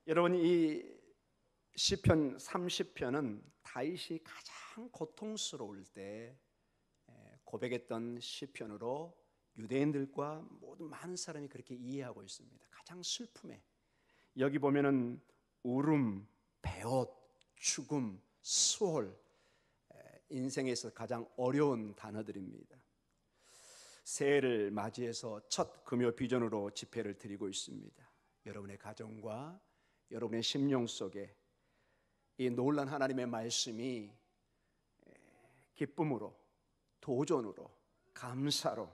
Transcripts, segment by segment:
여러분, 이 시편 30편은 다윗이 가장 고통스러울 때 고백했던 시편으로 유대인들과 모든 많은 사람이 그렇게 이해하고 있습니다. 가장 슬픔에, 여기 보면은 울음, 배옷, 죽음, 수월, 인생에서 가장 어려운 단어들입니다. 새해를 맞이해서 첫 금요 비전으로 집회를 드리고 있습니다. 여러분의 가정과 여러분의 심령 속에 이 놀란 하나님의 말씀이 기쁨으로, 도전으로, 감사로,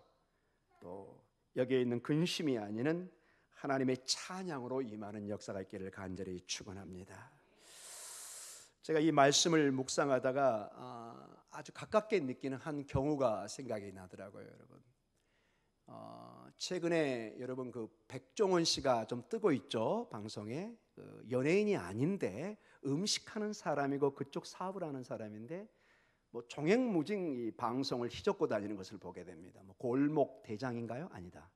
또 여기에 있는 근심이 아니는 하나님의 찬양으로 임하는 역사가 있기를 간절히 축원합니다. 제가 이 말씀을 묵상하다가 아주 가깝게 느끼는 한 경우가 생각이 나더라고요, 여러분. 최근에 여러분 그 백종원 씨가 좀 뜨고 있죠, 방송에. 연예인이 아닌데 음식하는 사람이고 그쪽 사업을 하는 사람인데 뭐 종횡무진 이 방송을 휘젓고 다니는 것을 보게 됩니다. 뭐 골목 대장인가요? 아니다.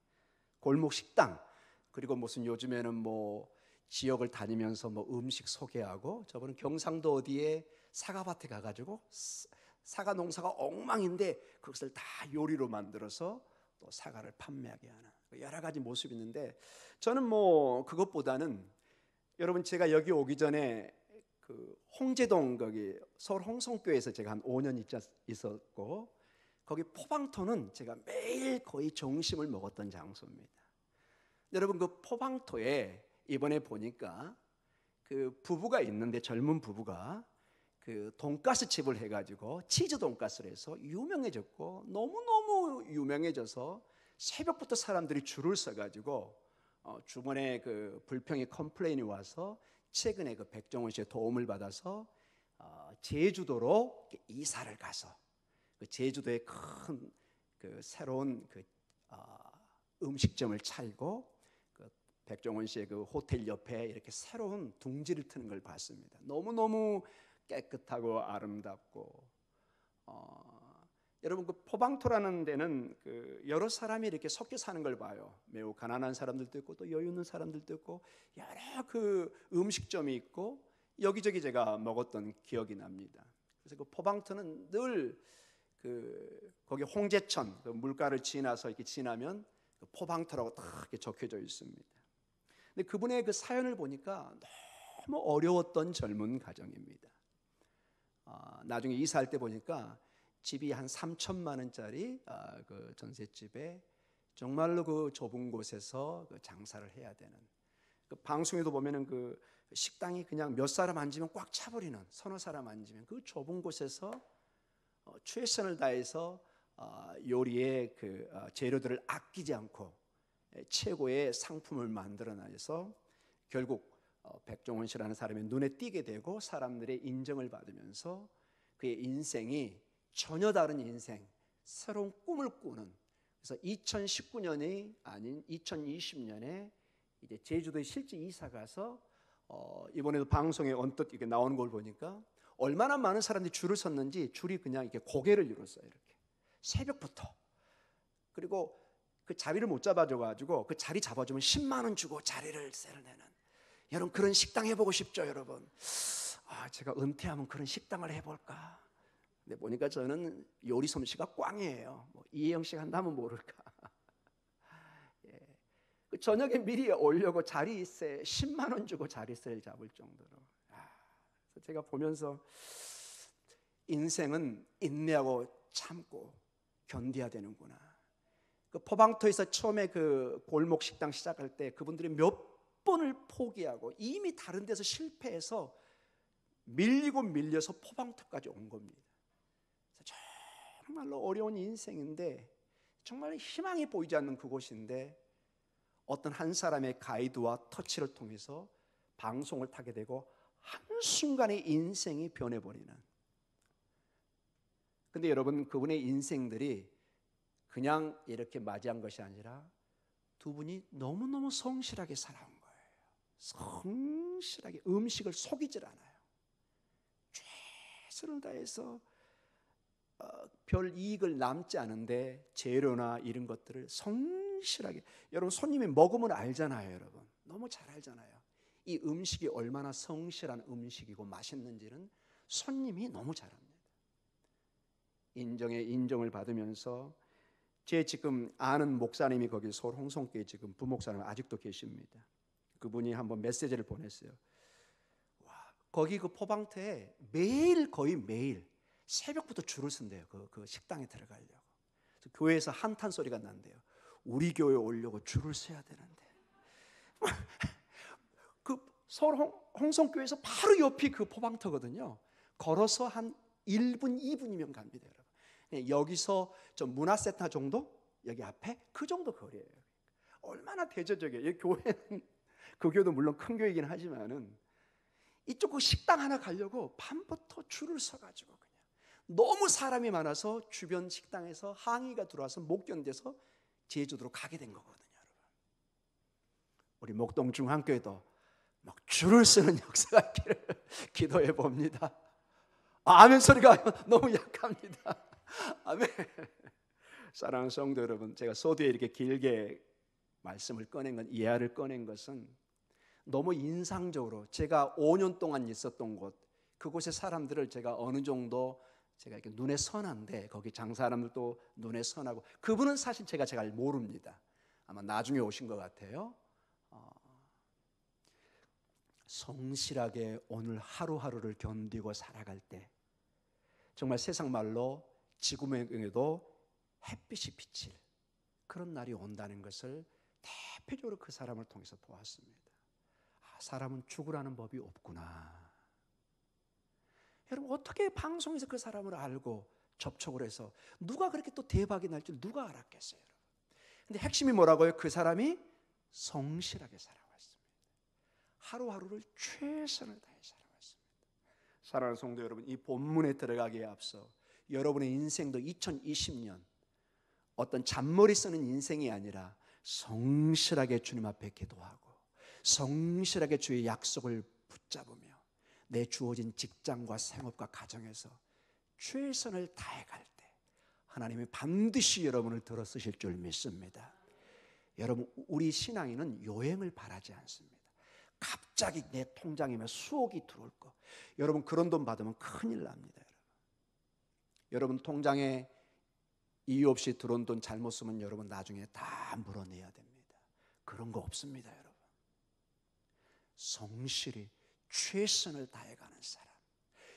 골목 식당, 그리고 무슨 요즘에는 뭐 지역을 다니면서 뭐 음식 소개하고, 저번은 경상도 어디에 사과밭에 가가지고 사과 농사가 엉망인데 그것을 다 요리로 만들어서 또 사과를 판매하게 하는 여러 가지 모습이 있는데, 저는 뭐 그것보다는 여러분, 제가 여기 오기 전에 그 홍제동 거기 서울 홍성교회에서 제가 한 5년 있었고, 거기 포방토는 제가 매일 거의 점심을 먹었던 장소입니다. 여러분, 그 포방토에 이번에 보니까 그 부부가 있는데, 젊은 부부가 그 돈가스 집을 해가지고 치즈 돈가스를 해서 유명해졌고, 너무너무 유명해져서 새벽부터 사람들이 줄을 서가지고 주변에 그 불평이 컴플레인이 와서 최근에 그 백종원 씨의 도움을 받아서 제주도로 이사를 가서 그 제주도에 큰 그 새로운 그 음식점을 차리고 그 백종원 씨의 그 호텔 옆에 이렇게 새로운 둥지를 트는 걸 봤습니다. 너무너무 깨끗하고 아름답고, 여러분 그 포방토라는 데는 그 여러 사람이 이렇게 섞여 사는 걸 봐요. 매우 가난한 사람들도 있고 또 여유 있는 사람들도 있고 여러 그 음식점이 있고 여기저기 제가 먹었던 기억이 납니다. 그래서 그 포방토는 늘 그 거기 홍제천 그 물가를 지나서 이렇게 지나면 그 포방토라고 딱 이렇게 적혀져 있습니다. 근데 그분의 그 사연을 보니까 너무 어려웠던 젊은 가정입니다. 나중에 이사할 때 보니까 집이 한 3천만 원짜리 그 전셋집에 정말로 그 좁은 곳에서 그 장사를 해야 되는, 그 방송에도 보면은 그 식당이 그냥 몇 사람 앉으면 꽉 차버리는, 서너 사람 앉으면 그 좁은 곳에서 최선을 다해서 요리의 그 재료들을 아끼지 않고 최고의 상품을 만들어내서 결국 백종원 씨라는 사람의 눈에 띄게 되고 사람들의 인정을 받으면서 그의 인생이 전혀 다른 인생, 새로운 꿈을 꾸는, 그래서 2019년이 아닌 2020년에 이제 제주도에 실제 이사 가서 이번에도 방송에 언뜻 이렇게 나오는 걸 보니까 얼마나 많은 사람들이 줄을 섰는지 줄이 그냥 이렇게 고개를 이뤘어요. 이렇게 새벽부터. 그리고 그 자리를 못 잡아줘가지고 그 자리 잡아주면 10만 원 주고 자리를 세려내는, 여러분 그런 식당 해보고 싶죠, 여러분? 제가 은퇴하면 그런 식당을 해볼까? 근데 보니까 저는 요리 솜씨가 꽝이에요. 뭐 이혜영 씨가 한다면 모를까? 예. 그 저녁에 미리 오려고 자리세 10만 원 주고 자리세를 잡을 정도로. 그래서 제가 보면서 인생은 인내하고 참고 견뎌야 되는구나. 그 포방토에서 처음에 그 골목 식당 시작할 때 그분들이 몇 번을 포기하고 이미 다른 데서 실패해서 밀리고 밀려서 포방토까지 온 겁니다. 그래서 정말로 어려운 인생인데, 정말 희망이 보이지 않는 그곳인데 어떤 한 사람의 가이드와 터치를 통해서 방송을 타게 되고 한순간에 인생이 변해버리는. 근데 여러분, 그분의 인생들이 그냥 이렇게 맞이한 것이 아니라 두 분이 너무너무 성실하게 살아온 거예요. 성실하게 음식을 속이질 않아요. 최선을 다해서 별 이익을 남지 않은데 재료나 이런 것들을 성실하게, 여러분 손님이 먹으면 알잖아요. 여러분 너무 잘 알잖아요. 이 음식이 얼마나 성실한 음식이고 맛있는지는 손님이 너무 잘 압니다. 인정을 받으면서 제 지금 아는 목사님이 거기 서울 홍성교회 지금 부목사님 아직도 계십니다. 그분이 한번 메시지를 보냈어요. 와, 거기 그 포방터에 거의 매일 새벽부터 줄을 쓴대요. 그 식당에 들어가려고. 교회에서 한탄 소리가 난대요. 우리 교회 오려고 줄을 서야 되는데. 그 서울 홍성교회에서 바로 옆이 그 포방터거든요. 걸어서 한 1분, 2분이면 갑니다, 여러분. 여기서 좀 문화센터 정도? 여기 앞에 그 정도 거리예요. 얼마나 대저적이에요. 이 교회는 그 교회도 물론 큰 교회이긴 하지만은 이쪽 그 식당 하나 가려고 밤부터 줄을 서가지고 그냥 너무 사람이 많아서 주변 식당에서 항의가 들어와서 못 견뎌서 제주도로 가게 된 거거든요, 여러분. 우리 목동 중앙교회도 막 줄을 서는 역사가 있기를 기도해 봅니다. 아멘 소리가 너무 약합니다. 아멘. 사랑하는 성도 여러분, 제가 소두에 이렇게 길게 말씀을 꺼낸 건, 이해를 꺼낸 것은 너무 인상적으로 제가 5년 동안 있었던 곳, 그곳의 사람들을 제가 어느 정도 제가 이렇게 눈에 선한데, 거기 장사람들도 눈에 선하고, 그분은 사실 제가 잘 모릅니다. 아마 나중에 오신 것 같아요. 성실하게 오늘 하루하루를 견디고 살아갈 때 정말 세상 말로 지구명에도 햇빛이 비칠 그런 날이 온다는 것을 대표적으로 그 사람을 통해서 보았습니다. 사람은 죽으라는 법이 없구나. 여러분, 어떻게 방송에서 그 사람을 알고 접촉을 해서 누가 그렇게 또 대박이 날 줄 누가 알았겠어요, 여러분. 근데 핵심이 뭐라고요? 그 사람이 성실하게 살아왔습니다. 하루하루를 최선을 다해 살아왔습니다. 사랑하는 성도 여러분, 이 본문에 들어가기에 앞서 여러분의 인생도 2020년 어떤 잔머리 쓰는 인생이 아니라 성실하게 주님 앞에 기도하고 성실하게 주의 약속을 붙잡으며 내 주어진 직장과 생업과 가정에서 최선을 다해갈 때 하나님이 반드시 여러분을 들어 쓰실 줄 믿습니다. 여러분, 우리 신앙인은 요행을 바라지 않습니다. 갑자기 내 통장에 수억이 들어올 거, 여러분 그런 돈 받으면 큰일 납니다. 여러분 통장에 이유 없이 들어온 돈 잘못 쓰면 여러분 나중에 다 물어내야 됩니다. 그런 거 없습니다, 여러분. 성실히 최선을 다해가는 사람,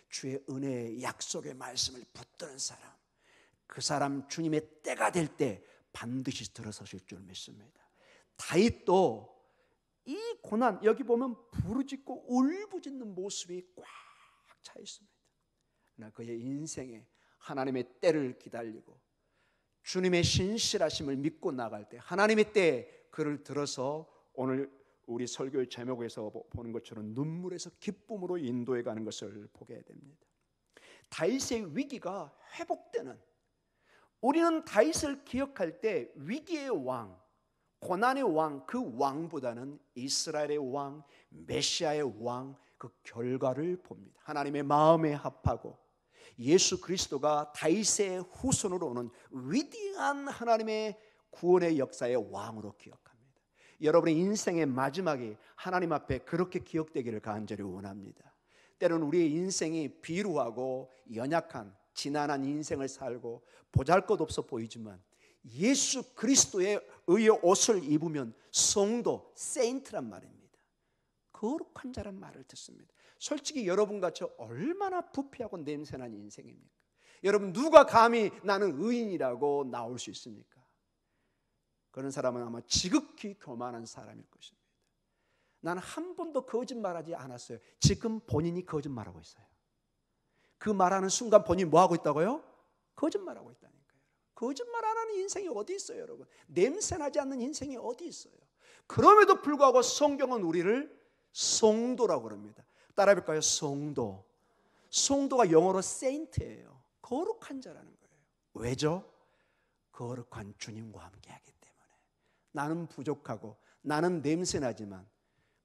주의 은혜의 약속의 말씀을 붙드는 사람, 그 사람 주님의 때가 될 때 반드시 들어서실 줄 믿습니다. 다윗도 이 고난, 여기 보면 부르짖고 울부짖는 모습이 꽉 차 있습니다. 그러나 그의 인생에 하나님의 때를 기다리고 주님의 신실하심을 믿고 나갈 때 하나님의 때에 그를 들어서 오늘 우리 설교의 제목에서 보는 것처럼 눈물에서 기쁨으로 인도해 가는 것을 보게 됩니다. 다윗의 위기가 회복되는, 우리는 다윗을 기억할 때 위기의 왕, 고난의 왕, 그 왕보다는 이스라엘의 왕, 메시아의 왕, 그 결과를 봅니다. 하나님의 마음에 합하고 예수 그리스도가 다윗의 후손으로 오는 위대한 하나님의 구원의 역사의 왕으로 기억합니다. 여러분의 인생의 마지막이 하나님 앞에 그렇게 기억되기를 간절히 원합니다. 때로는 우리의 인생이 비루하고 연약한 지난한 인생을 살고 보잘것없어 보이지만 예수 그리스도의 의의 옷을 입으면 성도, 세인트란 말입니다. 거룩한 자란 말을 듣습니다. 솔직히 여러분같이 얼마나 부패하고 냄새난 인생입니까? 여러분, 누가 감히 나는 의인이라고 나올 수 있습니까? 그런 사람은 아마 지극히 교만한 사람일 것입니다. 나는 한 번도 거짓말하지 않았어요. 지금 본인이 거짓말하고 있어요. 그 말하는 순간 본인이 뭐하고 있다고요? 거짓말하고 있다니까요. 거짓말 안 하는 인생이 어디 있어요, 여러분? 냄새나지 않는 인생이 어디 있어요? 그럼에도 불구하고 성경은 우리를 성도라고 그럽니다. 따라해볼까요? 성도. 성도가 영어로 saint예요. 거룩한 자라는 거예요. 왜죠? 거룩한 주님과 함께하기 때문에. 나는 부족하고 나는 냄새나지만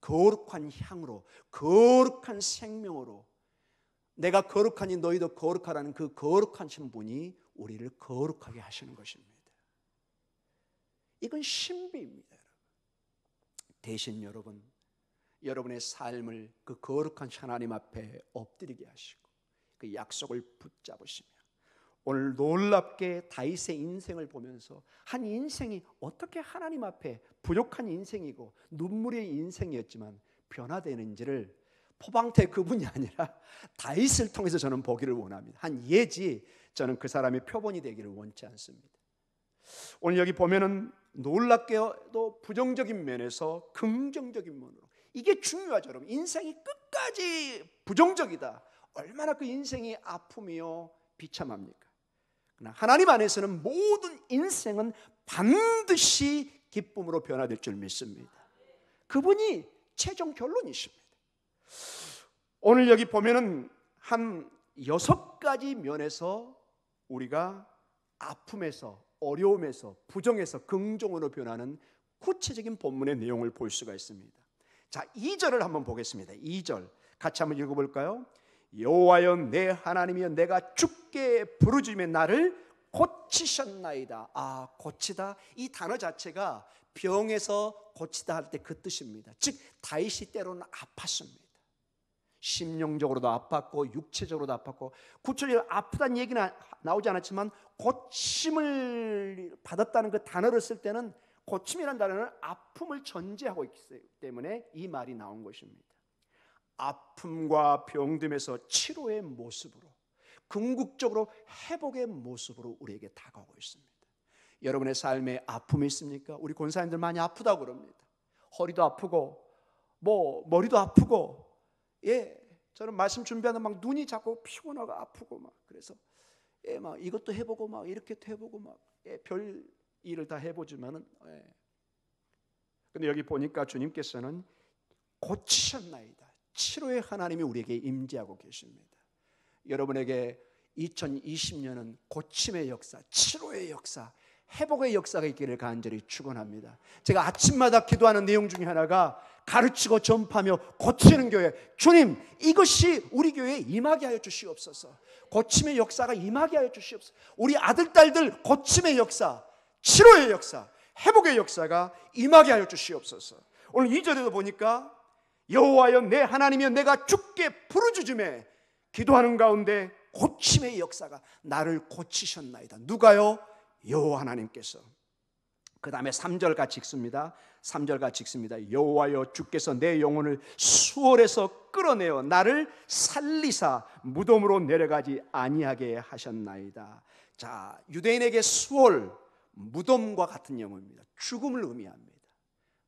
거룩한 향으로, 거룩한 생명으로 내가 거룩하니 너희도 거룩하라는 그 거룩하신 분이 우리를 거룩하게 하시는 것입니다. 이건 신비입니다. 대신 여러분, 여러분의 삶을 그 거룩한 하나님 앞에 엎드리게 하시고 그 약속을 붙잡으시며 오늘 놀랍게 다윗의 인생을 보면서 한 인생이 어떻게 하나님 앞에 부족한 인생이고 눈물의 인생이었지만 변화되는지를 포방태 그분이 아니라 다윗을 통해서 저는 보기를 원합니다. 한 예지 저는 그 사람의 표본이 되기를 원치 않습니다. 오늘 여기 보면은 놀랍게도 부정적인 면에서 긍정적인 면으로 이게 중요하죠. 여러분 인생이 끝까지 부정적이다. 얼마나 그 인생이 아픔이요 비참합니까? 그러나 하나님 안에서는 모든 인생은 반드시 기쁨으로 변화될 줄 믿습니다. 그분이 최종 결론이십니다. 오늘 여기 보면은 한 6가지 면에서 우리가 아픔에서 어려움에서 부정에서 긍정으로 변하는 구체적인 본문의 내용을 볼 수가 있습니다. 자, 2절을 한번 보겠습니다. 2절 같이 한번 읽어볼까요? 여호와여 내 하나님이여 내가 주께 부르짖으며 나를 고치셨나이다. 아, 고치다 이 단어 자체가 병에서 고치다 할 때 그 뜻입니다. 즉 다윗이 때로는 아팠습니다. 심령적으로도 아팠고 육체적으로도 아팠고 구체적으로 아프다는 얘기는 나오지 않았지만 고침을 받았다는 그 단어를 쓸 때는 고침이라는 단어는 아픔을 전제하고 있기 때문에 이 말이 나온 것입니다. 아픔과 병듦에서 치료의 모습으로 궁극적으로 회복의 모습으로 우리에게 다가오고 있습니다. 여러분의 삶에 아픔이 있습니까? 우리 권사님들 많이 아프다고 그럽니다. 허리도 아프고 머리도 아프고 저는 말씀 준비하다 막 눈이 자꾸 피곤하고 아프고 막 그래서 막 이것도 해보고 막 이렇게도 해보고 막 별 일을 다 해보지만은 근데 여기 보니까 주님께서는 고치셨나이다. 치료의 하나님이 우리에게 임재하고 계십니다. 여러분에게 2020년은 고침의 역사, 치료의 역사, 회복의 역사가 있기를 간절히 축원합니다. 제가 아침마다 기도하는 내용 중에 하나가 가르치고 전파하며 고치는 교회. 주님, 이것이 우리 교회에 임하게 하여 주시옵소서. 고침의 역사가 임하게 하여 주시옵소서. 우리 아들 딸들 고침의 역사, 치료의 역사, 회복의 역사가 임하게 하여 주시옵소서. 오늘 2절에도 보니까 여호와여 내 하나님이여 내가 주께 부르짖으며 기도하는 가운데 고침의 역사가 나를 고치셨나이다. 누가요? 여호와 하나님께서. 그 다음에 3절 같이 읽습니다. 3절 같이 읽습니다. 여호와여 주께서 내 영혼을 수월에서 끌어내어 나를 살리사 무덤으로 내려가지 아니하게 하셨나이다. 자, 유대인에게 수월, 무덤과 같은 영어입니다. 죽음을 의미합니다.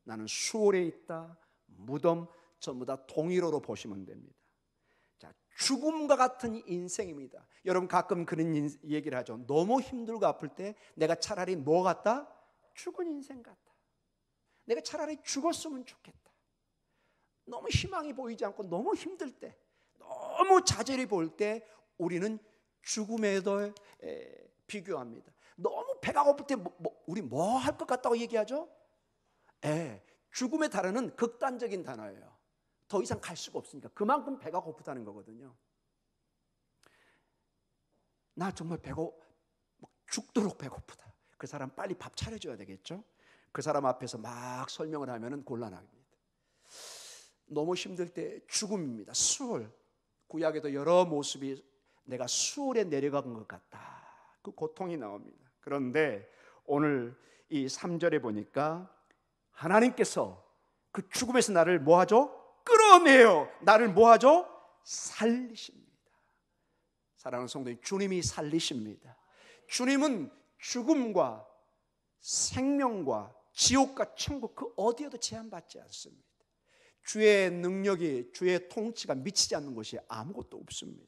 나는 수월에 있다. 무덤 전부 다 동일어로 보시면 됩니다. 자, 죽음과 같은 인생입니다. 여러분 가끔 그런 얘기를 하죠. 너무 힘들고 아플 때 내가 차라리 뭐 같다? 죽은 인생 같다. 내가 차라리 죽었으면 좋겠다. 너무 희망이 보이지 않고 너무 힘들 때, 너무 좌절이 보일 때 우리는 죽음에도 비교합니다. 너무 배가 고플 때 우리 뭐 할 것 같다고 얘기하죠? 죽음의 단어는 극단적인 단어예요. 더 이상 갈 수가 없으니까 그만큼 배가 고프다는 거거든요. 나 정말 죽도록 배고프다. 그 사람 빨리 밥 차려줘야 되겠죠? 그 사람 앞에서 막 설명을 하면 곤란합니다. 너무 힘들 때 죽음입니다. 수월. 구약에도 여러 모습이 내가 수월에 내려간 것 같다. 그 고통이 나옵니다. 그런데 오늘 이 3절에 보니까 하나님께서 그 죽음에서 나를 뭐하죠? 끌어내요. 나를 뭐하죠? 살리십니다. 사랑하는 성도님, 주님이 살리십니다. 주님은 죽음과 생명과 지옥과 천국 그 어디에도 제한받지 않습니다. 주의 능력이, 주의 통치가 미치지 않는 것이 아무것도 없습니다.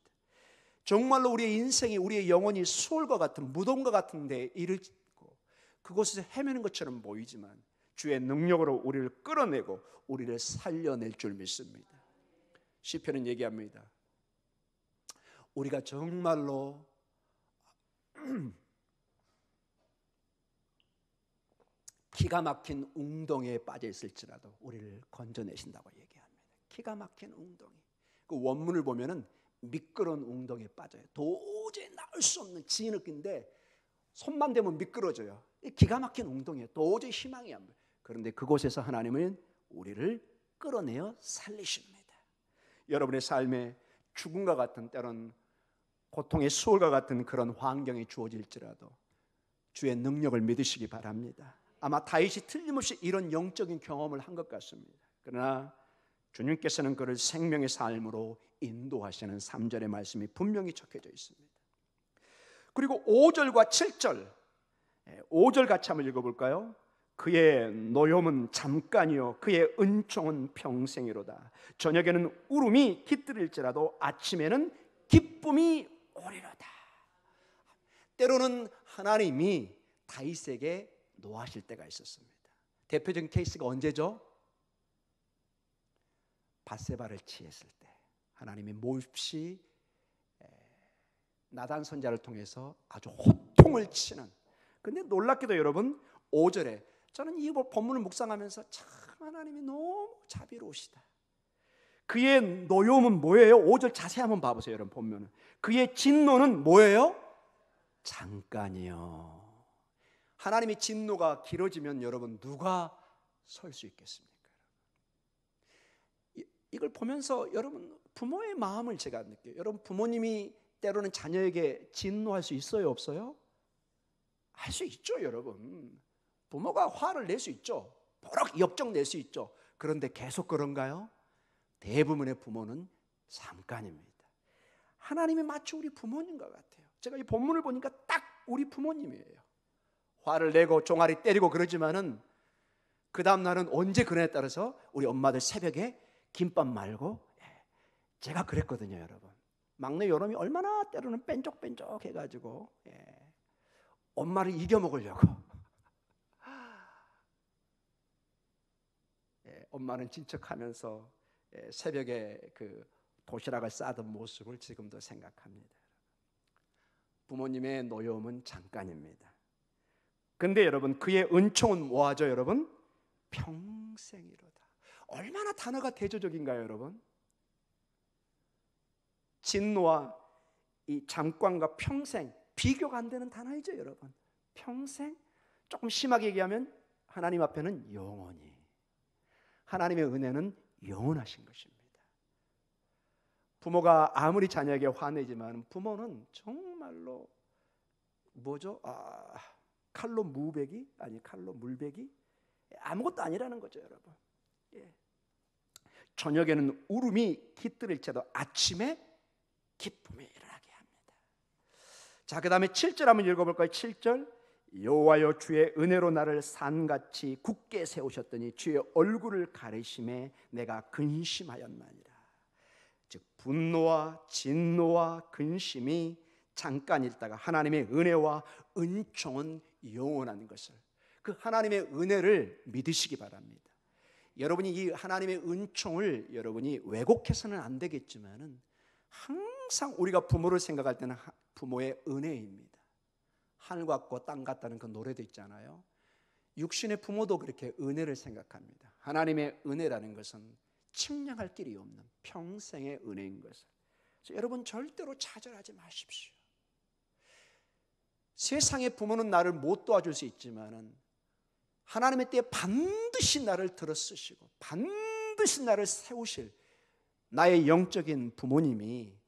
정말로 우리의 인생이, 우리의 영혼이 수월과 같은 무덤과 같은 데 이르고 그곳에서 헤매는 것처럼 보이지만 주의 능력으로 우리를 끌어내고 우리를 살려낼 줄 믿습니다. 시편은 얘기합니다. 우리가 정말로 기가 막힌 웅덩이에 빠져 있을지라도 우리를 건져내신다고 얘기합니다. 기가 막힌 웅덩이. 그 원문을 보면은 미끄러운 웅덩이에 빠져요. 도저히 나올 수 없는 진흙인데 손만 대면 미끄러져요. 기가 막힌 웅덩이에 도저히 희망이 안 보여요. 그런데 그곳에서 하나님은 우리를 끌어내어 살리십니다. 여러분의 삶에 죽음과 같은, 때로는 고통의 수월과 같은 그런 환경이 주어질지라도 주의 능력을 믿으시기 바랍니다. 아마 다윗이 틀림없이 이런 영적인 경험을 한 것 같습니다. 그러나 주님께서는 그를 생명의 삶으로 인도하시는 3절의 말씀이 분명히 적혀져 있습니다. 그리고 5절과 7절, 5절 같이 한번 읽어볼까요? 그의 노염은 잠깐이요 그의 은총은 평생이로다. 저녁에는 울음이 깃들일지라도 아침에는 기쁨이 오리로다. 때로는 하나님이 다윗에게 노하실 때가 있었습니다. 대표적인 케이스가 언제죠? 밧세바를 취했을 때 하나님이 몹시 나단 선지자를 통해서 아주 호통을 치는. 근데 놀랍게도 여러분 5절에 저는 이 본문을 묵상하면서 참 하나님이 너무 자비로우시다. 그의 노여움은 뭐예요? 5절 자세히 한번 봐보세요. 여러분 보면은 그의 진노는 뭐예요? 잠깐이요. 하나님의 진노가 길어지면 여러분 누가 설 수 있겠습니까? 이걸 보면서 여러분 부모의 마음을 제가 느껴요. 여러분 부모님이 때로는 자녀에게 진노할 수 있어요, 없어요? 할 수 있죠, 여러분. 부모가 화를 낼 수 있죠. 버럭 역정 낼 수 있죠. 그런데 계속 그런가요? 대부분의 부모는 잠깐입니다. 하나님이 마치 우리 부모님 것 같아요. 제가 이 본문을 보니까 딱 우리 부모님이에요. 화를 내고 종아리 때리고 그러지만은 그 다음 날은 언제 그러냐에 따라서 우리 엄마들 새벽에 김밥 말고, 제가 그랬거든요, 여러분. 막내 요놈이 얼마나 때로는 뺀쪽뺀쪽 해가지고 엄마를 이겨먹으려고 엄마는 진척하면서 새벽에 그 도시락을 싸던 모습을 지금도 생각합니다. 부모님의 노여움은 잠깐입니다. 근데 여러분 그의 은총은 뭐하죠, 여러분? 평생이로다. 얼마나 단어가 대조적인가요, 여러분? 진노와 이 잠깐과 평생, 비교가 안 되는 단어이죠, 여러분. 평생, 조금 심하게 얘기하면 하나님 앞에는 영원히, 하나님의 은혜는 영원하신 것입니다. 부모가 아무리 자녀에게 화내지만 부모는 정말로 뭐죠? 칼로 무배기? 아니 칼로 물배기? 아무것도 아니라는 거죠, 여러분. 저녁에는 울음이 깃들일지라도 아침에 기쁨이 일어나게 합니다. 자, 그 다음에 7절 한번 읽어볼까요? 7절. 여호와여 주의 은혜로 나를 산같이 굳게 세우셨더니 주의 얼굴을 가리심에 내가 근심하였나니라. 즉 분노와 진노와 근심이 잠깐 있다가 하나님의 은혜와 은총은 영원한 것을, 그 하나님의 은혜를 믿으시기 바랍니다. 여러분이 이 하나님의 은총을 여러분이 왜곡해서는 안 되겠지만은 항상 우리가 부모를 생각할 때는 부모의 은혜입니다. 하늘 같고 땅 같다는 그 노래도 있잖아요. 육신의 부모도 그렇게 은혜를 생각합니다. 하나님의 은혜라는 것은 측량할 길이 없는 평생의 은혜인 것을. 그래서 여러분 절대로 좌절하지 마십시오. 세상의 부모는 나를 못 도와줄 수 있지만은 하나님의 때에 반드시 나를 들어쓰시고 반드시 나를 세우실 나의 영적인 부모님이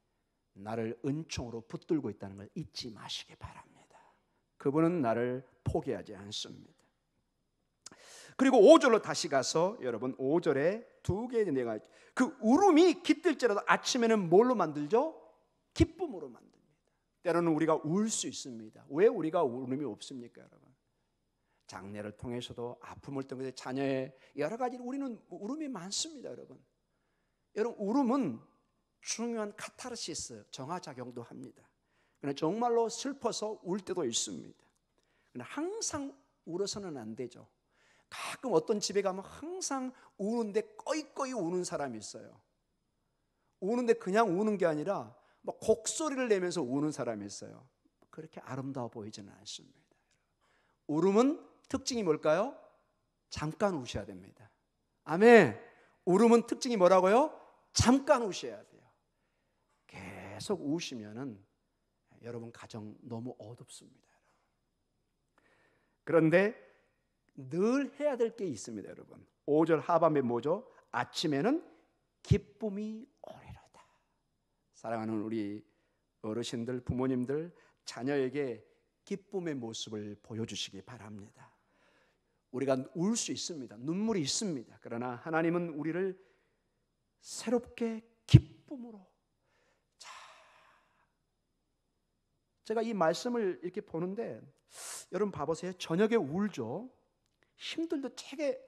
나를 은총으로 붙들고 있다는 걸 잊지 마시기 바랍니다. 그분은 나를 포기하지 않습니다. 그리고 5절로 다시 가서 여러분 5절에 두 개의 내가 그 울음이 깃들지라도 아침에는 뭘로 만들죠? 기쁨으로 만듭니다. 때로는 우리가 울 수 있습니다. 왜 우리가 울음이 없습니까, 여러분? 장례를 통해서도 아픔을 통해서 자녀의 여러 가지 우리는 울음이 많습니다, 여러분. 여러분 울음은 중요한 카타르시스, 정화작용도 합니다. 그러나 정말로 슬퍼서 울 때도 있습니다. 그러나 항상 울어서는 안 되죠. 가끔 어떤 집에 가면 항상 우는데 꺼이꺼이 우는 사람이 있어요. 우는데 그냥 우는 게 아니라 막 곡소리를 내면서 우는 사람이 있어요. 그렇게 아름다워 보이지는 않습니다. 울음은 특징이 뭘까요? 잠깐 우셔야 됩니다. 아멘. 울음은 특징이 뭐라고요? 잠깐 우셔야 돼요. 계속 우시면은 여러분 가정 너무 어둡습니다. 그런데 늘 해야 될 게 있습니다, 여러분. 5절 하반부에 뭐죠? 아침에는 기쁨이 오리로다. 사랑하는 우리 어르신들, 부모님들, 자녀에게 기쁨의 모습을 보여주시기 바랍니다. 우리가 울 수 있습니다. 눈물이 있습니다. 그러나 하나님은 우리를 새롭게 기쁨으로. 자, 제가 이 말씀을 이렇게 보는데 여러분 봐보세요. 저녁에 울죠. 힘들도 되게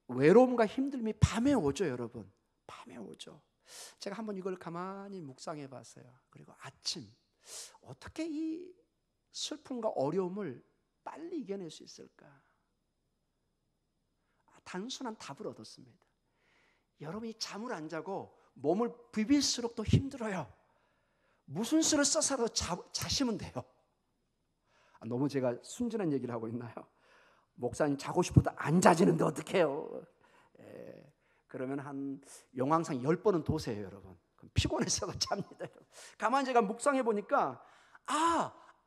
외로움과 힘듦이 밤에 오죠, 여러분. 밤에 오죠. 제가 한번 이걸 가만히 묵상해 봤어요. 그리고 아침 어떻게 이 슬픔과 어려움을 빨리 이겨낼 수 있을까? 단순한 답을 얻었습니다. 여러분이 잠을 안 자고 몸을 비빌수록 더 힘들어요. 무슨 수를 써서라도 자시면 돼요. 너무 제가 순진한 얘기를 하고 있나요? 목사님 자고 싶어도 안 자지는데 어떡해요? 그러면 한 영항상 10번은 도세요, 여러분. 그럼 피곤해서도 잡니다. 여러분. 가만히 제가 묵상해 보니까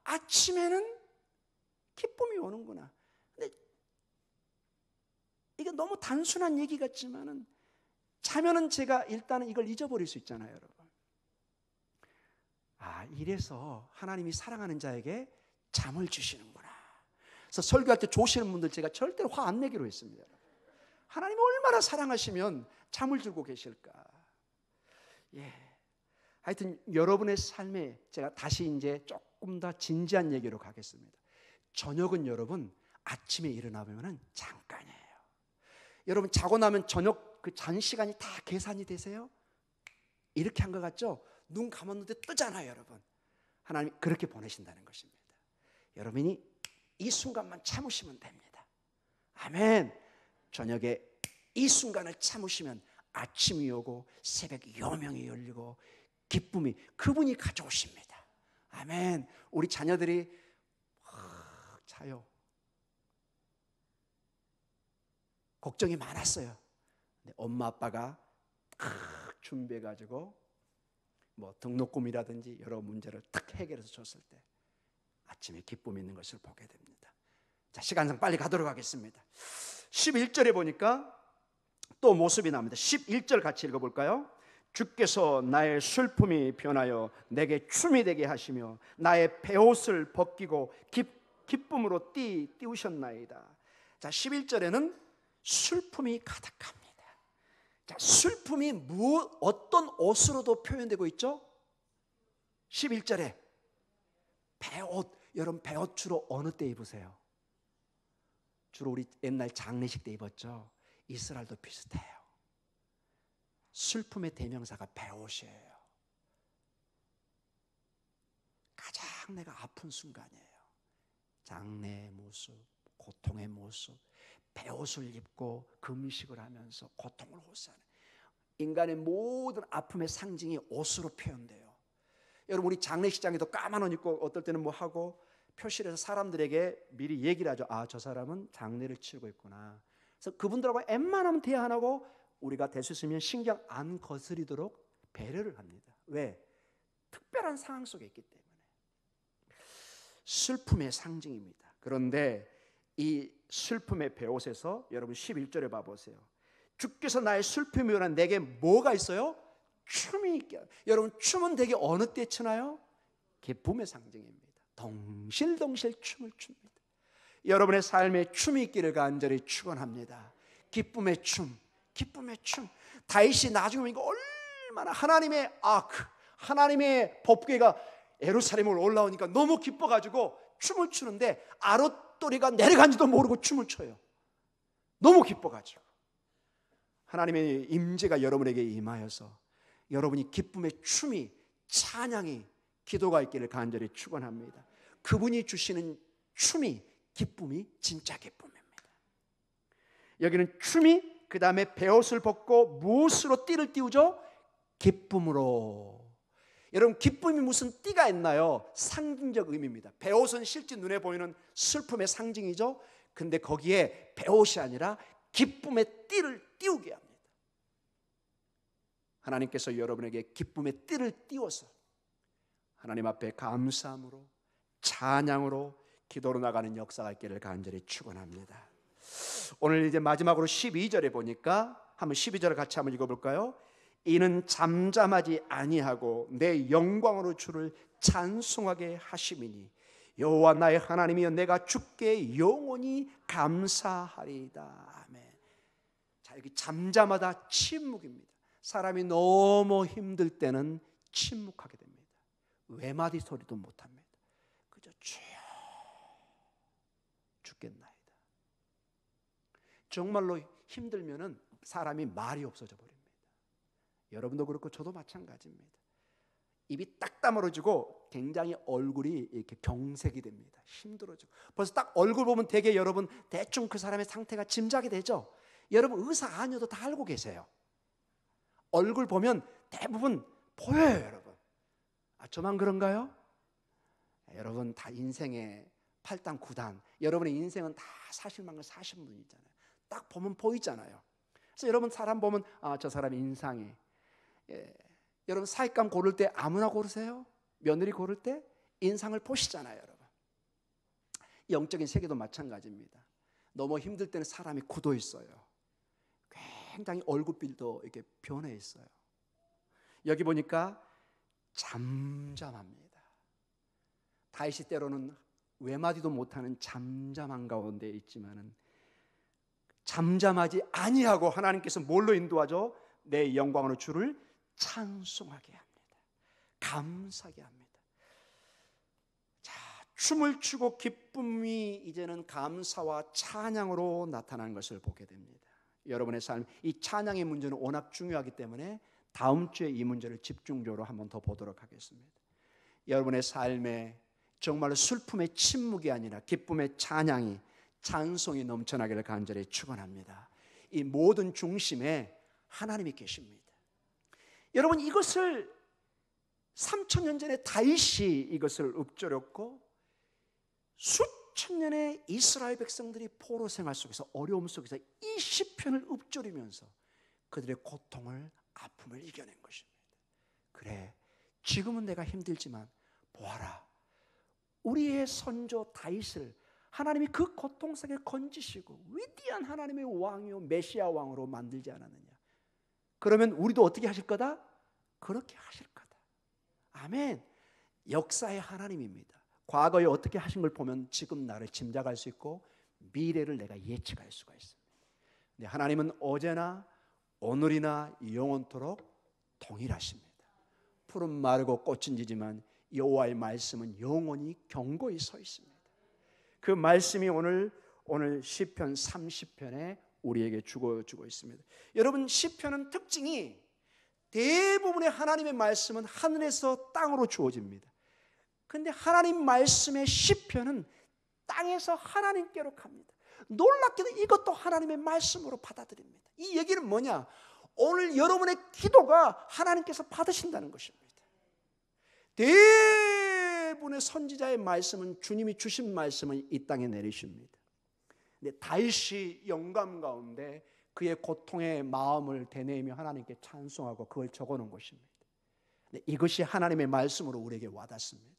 아침에는 기쁨이 오는구나. 근데 이게 너무 단순한 얘기 같지만은 자면은 제가 일단은 이걸 잊어버릴 수 있잖아요, 여러분. 이래서 하나님이 사랑하는 자에게 잠을 주시는구나. 그래서 설교할 때 조시는 분들 제가 절대로 화 안 내기로 했습니다. 하나님이 얼마나 사랑하시면 잠을 들고 계실까. 하여튼 여러분의 삶에 제가 다시 이제 조금 더 진지한 얘기로 가겠습니다. 저녁은 여러분 아침에 일어나면 잠깐이에요. 여러분 자고 나면 저녁 그 잔 시간이 다 계산이 되세요? 이렇게 한 것 같죠? 눈 감았는데 뜨잖아요, 여러분. 하나님이 그렇게 보내신다는 것입니다. 여러분이 이 순간만 참으시면 됩니다. 아멘. 저녁에 이 순간을 참으시면 아침이 오고 새벽 여명이 열리고 기쁨이 그분이 가져오십니다. 아멘. 우리 자녀들이 자요. 걱정이 많았어요. 근데 엄마 아빠가 준비해가지고 뭐 등록금이라든지 여러 문제를 탁 해결해서 줬을 때 아침에 기쁨이 있는 것을 보게 됩니다. 자, 시간상 빨리 가도록 하겠습니다. 11절에 보니까 또 모습이 나옵니다. 11절 같이 읽어볼까요? 주께서 나의 슬픔이 변하여 내게 춤이 되게 하시며 나의 베옷을 벗기고 기쁨으로 띄우셨나이다. 자, 11절에는 슬픔이 가득합니다. 자, 슬픔이 어떤 옷으로도 표현되고 있죠? 11절에 베옷. 여러분 베옷 주로 어느 때 입으세요? 주로 우리 옛날 장례식 때 입었죠. 이스라엘도 비슷해요. 슬픔의 대명사가 베옷이에요. 가장 내가 아픈 순간이에요. 장래의 모습, 고통의 모습, 베옷을 입고 금식을 하면서 고통을 호소하는 인간의 모든 아픔의 상징이 옷으로 표현돼요. 여러분 우리 장례식장에도 까만 옷 입고 어떨 때는 뭐 하고 표실해서 사람들에게 미리 얘기를 하죠. 저 사람은 장례를 치르고 있구나. 그래서 그분들하고 웬만하면 대화 안 하고 우리가 될 수 있으면 신경 안 거스리도록 배려를 합니다. 왜? 특별한 상황 속에 있기 때문에. 슬픔의 상징입니다. 그런데 이 슬픔의 베옷에서 여러분 11절에 봐보세요. 주께서 나의 슬픔이 오나 내게 뭐가 있어요? 춤이 있게. 여러분 춤은 되게 어느 때 추나요? 기쁨의 상징입니다. 덩실덩실 춤을 춥니다. 여러분의 삶에 춤이 있기를 간절히 축원합니다. 기쁨의 춤, 기쁨의 춤. 다윗이 나중에 이거 얼마나 하나님의 하나님의 법궤가 예루살렘으로 올라오니까 너무 기뻐가지고 춤을 추는데 아롯돌이가 내려간지도 모르고 춤을 춰요. 너무 기뻐가지고. 하나님의 임재가 여러분에게 임하여서 여러분이 기쁨의 춤이 찬양이 기도가 있기를 간절히 축원합니다. 그분이 주시는 춤이 기쁨이 진짜 기쁨입니다. 여기는 춤이 그 다음에 베옷을 벗고 무엇으로 띠를 띄우죠? 기쁨으로. 여러분 기쁨이 무슨 띠가 있나요? 상징적 의미입니다. 베옷은 실제 눈에 보이는 슬픔의 상징이죠. 근데 거기에 베옷이 아니라 기쁨의 띠를 띄우게 합니다. 하나님께서 여러분에게 기쁨의 띠를 띄워서 하나님 앞에 감사함으로 찬양으로 기도로 나가는 역사가 있기를 간절히 축원합니다. 오늘 이제 마지막으로 12절에 보니까 한번 12절 같이 한번 읽어볼까요? 이는 잠잠하지 아니하고 내 영광으로 주를 찬송하게 하심이니 여호와 나의 하나님이여 내가 주께 영원히 감사하리이다. 아멘. 자, 여기 잠잠하다 침묵입니다. 사람이 너무 힘들 때는 침묵하게 됩니다. 외마디 소리도 못합니다. 그저 주여 죽겠나이다. 정말로 힘들면은 사람이 말이 없어져 버립니다. 여러분도 그렇고 저도 마찬가지입니다. 입이 딱 다물어지고 굉장히 얼굴이 이렇게 경색이 됩니다. 힘들어지고. 벌써 딱 얼굴 보면 되게 여러분 대충 그 사람의 상태가 짐작이 되죠. 여러분 의사 아니어도 다 알고 계세요. 얼굴 보면 대부분 보여요, 여러분. 아, 저만 그런가요? 여러분 다 인생의 8단 9단, 여러분의 인생은 다 사실만 걸 사신 분이잖아요. 딱 보면 보이잖아요. 그래서 여러분 사람 보면 아, 저 사람 인상이 여러분 사익감 고를 때 아무나 고르세요? 며느리 고를 때 인상을 보시잖아요, 여러분. 영적인 세계도 마찬가지입니다. 너무 힘들 때는 사람이 굳어 있어요. 굉장히 얼굴빛도 이렇게 변해 있어요. 여기 보니까 잠잠합니다. 다윗이 때로는 외마디도 못하는 잠잠한 가운데 있지만은 잠잠하지 아니하고 하나님께서 뭘로 인도하죠? 내 영광으로 주를 찬송하게 합니다. 감사하게 합니다. 자, 춤을 추고 기쁨이 이제는 감사와 찬양으로 나타나는 것을 보게 됩니다. 여러분의 삶, 이 찬양의 문제는 워낙 중요하기 때문에 다음 주에 이 문제를 집중적으로 한번 더 보도록 하겠습니다. 여러분의 삶에 정말로 슬픔의 침묵이 아니라 기쁨의 찬양이, 찬송이 넘쳐나기를 간절히 축원합니다. 이 모든 중심에 하나님이 계십니다. 여러분 이것을 3,000년 전에 다윗이 이것을 읊조렸고 수천 년의 이스라엘 백성들이 포로 생활 속에서 어려움 속에서 이 시편을 읊조리면서 그들의 고통을 아픔을 이겨낸 것입니다. 그래, 지금은 내가 힘들지만 보아라, 우리의 선조 다윗을 하나님이 그 고통 속에 건지시고 위대한 하나님의 왕이요 메시아 왕으로 만들지 않았느냐. 그러면 우리도 어떻게 하실 거다? 그렇게 하실 거다. 아멘. 역사의 하나님입니다. 과거에 어떻게 하신 걸 보면 지금 나를 짐작할 수 있고 미래를 내가 예측할 수가 있습니다. 네, 하나님은 어제나 오늘이나 영원토록 동일하십니다. 푸른 마르고 꽃은 지지만 여호와의 말씀은 영원히 견고히 서 있습니다. 그 말씀이 오늘 시편 30편에 우리에게 주어지고 있습니다. 여러분 시편은 특징이 대부분의 하나님의 말씀은 하늘에서 땅으로 주어집니다. 그런데 하나님 말씀의 시편은 땅에서 하나님께로 갑니다. 놀랍게도 이것도 하나님의 말씀으로 받아들입니다. 이 얘기는 뭐냐? 오늘 여러분의 기도가 하나님께서 받으신다는 것입니다. 대부분의 선지자의 말씀은 주님이 주신 말씀을 이 땅에 내리십니다. 근데 다윗이 영감 가운데 그의 고통의 마음을 되뇌이며 하나님께 찬송하고 그걸 적어놓은 것입니다. 근데 이것이 하나님의 말씀으로 우리에게 와닿습니다.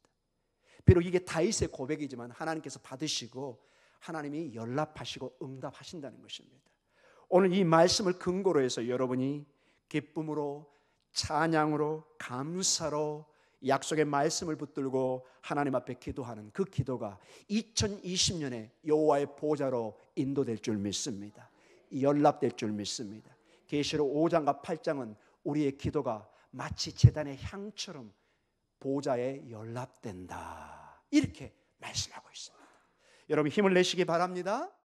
비록 이게 다윗의 고백이지만 하나님께서 받으시고 하나님이 연락하시고 응답하신다는 것입니다. 오늘 이 말씀을 근거로 해서 여러분이 기쁨으로 찬양으로 감사로 약속의 말씀을 붙들고 하나님 앞에 기도하는 그 기도가 2020년에 여호와의 보좌로 인도될 줄 믿습니다. 연락될 줄 믿습니다. 계시록 5장과 8장은 우리의 기도가 마치 제단의 향처럼 보좌에 연락된다, 이렇게 말씀하고 있습니다. 여러분 힘을 내시기 바랍니다.